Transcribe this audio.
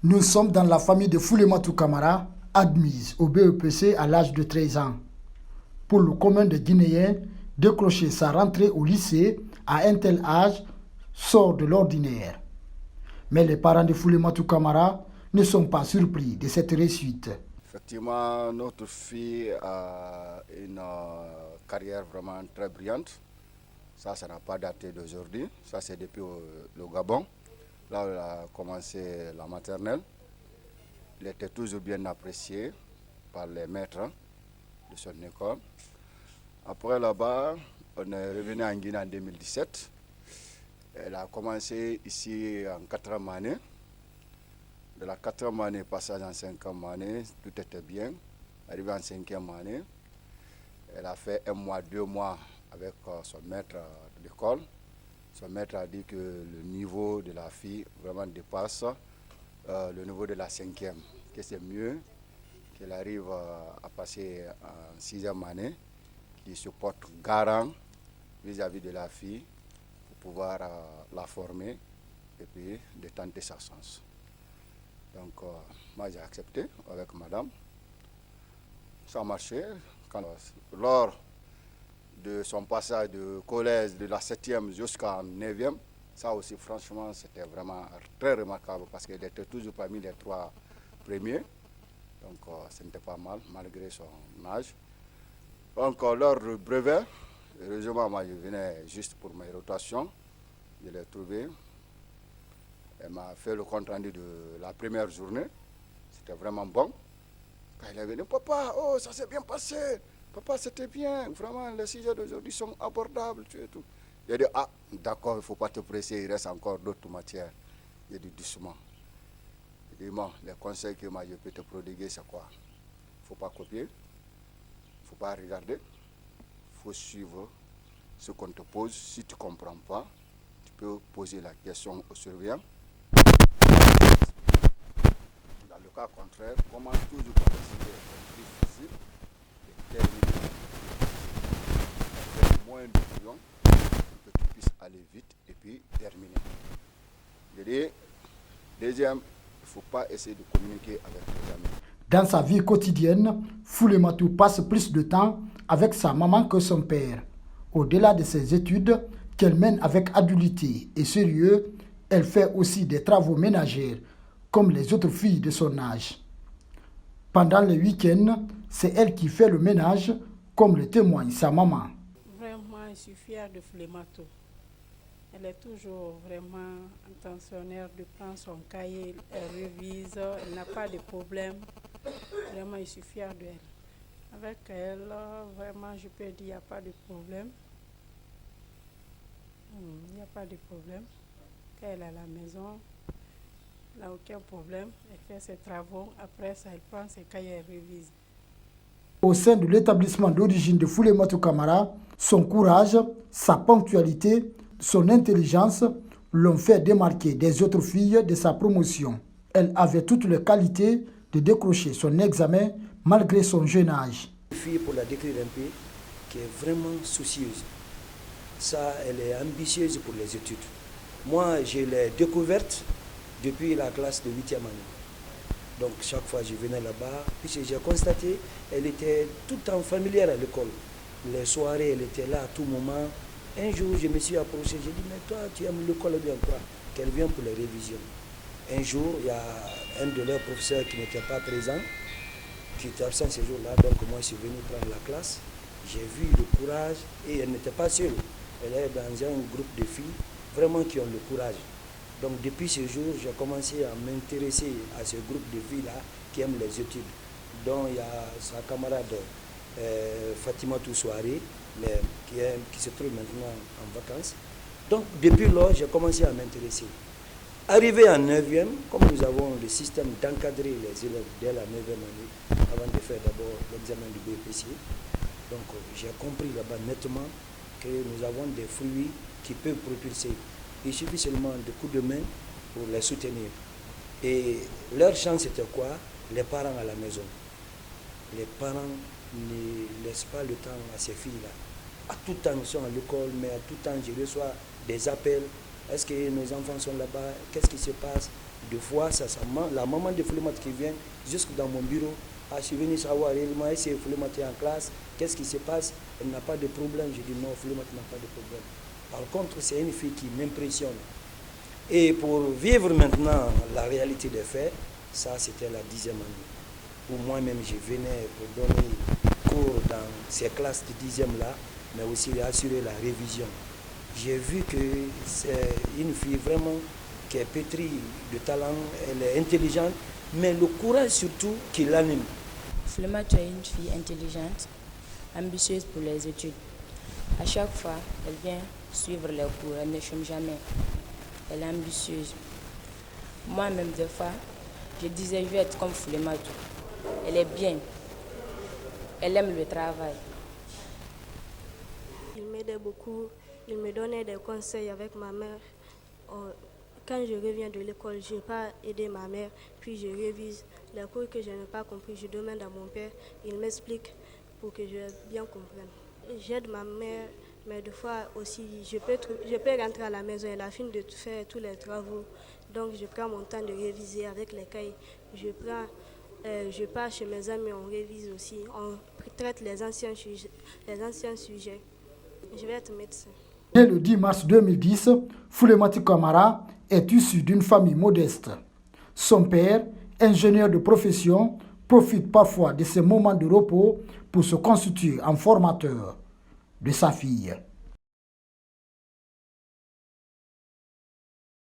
Nous sommes dans la famille de Foulematou Kamara, admise au BEPC à l'âge de 13 ans. Pour le commun des Guinéens, décrocher sa rentrée au lycée à un tel âge sort de l'ordinaire. Mais les parents de Foulematou Kamara ne sont pas surpris de cette réussite. Effectivement, notre fille a une carrière vraiment très brillante. Ça n'a pas daté d'aujourd'hui. Ça, c'est depuis le Gabon. Là où elle a commencé la maternelle. Il était toujours bien apprécié par les maîtres de son école. Après là-bas, on est revenu en Guinée en 2017. Elle a commencé ici en 4e année. De la 4e année, passage en 5e année, tout était bien. Arrivé en 5e année, elle a fait 1 mois, 2 mois avec son maître de l'école. Son maître a dit que le niveau de la fille vraiment dépasse le niveau de la 5e, que c'est mieux qu'elle arrive à passer en 6e année, qui se porte garant vis-à-vis de la fille pour pouvoir la former et puis de tenter sa chance. Donc moi j'ai accepté avec madame. Ça a marché. Lors de son passage de collège de la 7e jusqu'en 9e, ça aussi franchement c'était vraiment très remarquable parce qu'elle était toujours parmi les 3 premiers. Donc ce n'était pas mal malgré son âge. Donc lors du brevet, heureusement moi je venais juste pour mes rotations, je l'ai trouvé. Elle m'a fait le compte rendu de la première journée, c'était vraiment bon. Quand elle est venue, papa, oh ça s'est bien passé. Papa, c'était bien, vraiment, les sujets d'aujourd'hui sont abordables, tu et tout. J'ai dit, ah, d'accord, il ne faut pas te presser, il reste encore d'autres matières. J'ai dit, doucement. J'ai dit, bon, les conseils que moi je peux te prodiguer, c'est quoi? Il ne faut pas copier, il ne faut pas regarder, il faut suivre ce qu'on te pose. Si tu ne comprends pas, tu peux poser la question au surveillant. Dans le cas contraire, commence toujours par essayer d'être plus facile. Moins de bouillon pour que tu puisses aller vite et puis terminer. Je dis, deuxième, il ne faut pas essayer de communiquer avec les amis. Dans sa vie quotidienne, Foulematou passe plus de temps avec sa maman que son père. Au-delà de ses études, qu'elle mène avec adulité et sérieux, elle fait aussi des travaux ménagers, comme les autres filles de son âge. Pendant les week-ends, c'est elle qui fait le ménage, comme le témoigne sa maman. Vraiment, je suis fière de Foulematou. Elle est toujours vraiment intentionnaire de prendre son cahier, elle révise, elle n'a pas de problème. Vraiment, je suis fière d'elle. Avec elle, vraiment, je peux dire qu'il n'y a pas de problème. Il n'y a pas de problème. Quand elle est à la maison, elle n'a aucun problème. Elle fait ses travaux. Après ça, elle prend ses cahiers et révise. Au sein de l'établissement d'origine de Foulematou Kamara, son courage, sa ponctualité, son intelligence l'ont fait démarquer des autres filles de sa promotion. Elle avait toutes les qualités de décrocher son examen malgré son jeune âge. Une fille, pour la décrire un peu, qui est vraiment soucieuse. Ça, elle est ambitieuse pour les études. Moi, je l'ai découverte depuis la classe de 8e année. Donc chaque fois je venais là-bas, puis j'ai constaté elle était tout le temps familière à l'école. Les soirées, elle était là à tout moment. Un jour, je me suis approché, j'ai dit, mais toi, tu aimes l'école bien quoi? Qu'elle vient pour les révisions. Un jour, il y a un de leurs professeurs qui n'était pas présent, qui était absent ce jour-là, donc moi je suis venu prendre la classe. J'ai vu le courage, et elle n'était pas seule. Elle est dans un groupe de filles, vraiment qui ont le courage. Donc depuis ce jour, j'ai commencé à m'intéresser à ce groupe de filles-là qui aiment les études. Donc il y a sa camarade Fatima Toussouari, qui se trouve maintenant en vacances. Donc depuis lors, j'ai commencé à m'intéresser. Arrivé en 9e, comme nous avons le système d'encadrer les élèves dès la 9e année, avant de faire d'abord l'examen du BEPC, donc j'ai compris là-bas nettement que nous avons des fruits qui peuvent propulser. Il suffit seulement de coups de main pour les soutenir. Et leur chance c'était quoi? Les parents à la maison. Les parents ne laissent pas le temps à ces filles-là. À tout temps, ils sont à l'école, mais à tout temps, je reçois des appels. Est-ce que nos enfants sont là-bas? Qu'est-ce qui se passe? Des fois, la maman de Foulemata qui vient jusque dans mon bureau, je suis venu savoir réellement si Foulemata est en classe, qu'est-ce qui se passe, elle n'a pas de problème. Je dis non, Foulemata n'a pas de problème. Par contre, c'est une fille qui m'impressionne. Et pour vivre maintenant la réalité des faits, ça c'était la 10e année, où moi-même je venais pour donner cours dans ces classes de 10e là, mais aussi assurer la révision. J'ai vu que c'est une fille vraiment qui est pétrie de talent, elle est intelligente, mais le courage surtout qui l'anime. Foulemata est une fille intelligente, ambitieuse pour les études. À chaque fois, elle vient suivre les cours, elle ne chôme jamais. Elle est ambitieuse. Moi-même, des fois, je disais, je vais être comme Foulemata. Elle est bien. Elle aime le travail. Il m'aidait beaucoup. Il me donnait des conseils avec ma mère. Quand je reviens de l'école, je n'ai pas aidé ma mère, puis je révise. Les cours que je n'ai pas compris, je demande à mon père. Il m'explique pour que je bien comprenne. J'aide ma mère, mais des fois aussi, je peux rentrer à la maison, elle a fini de faire tous les travaux. Donc je prends mon temps de réviser avec les cahiers. Je pars chez mes amis, on révise aussi. On traite les anciens sujets. Je vais être médecin. Né le 10 mars 2010, Foulemata Camara est issu d'une famille modeste. Son père, ingénieur de profession, profite parfois de ces moments de repos pour se constituer en formateur de sa fille.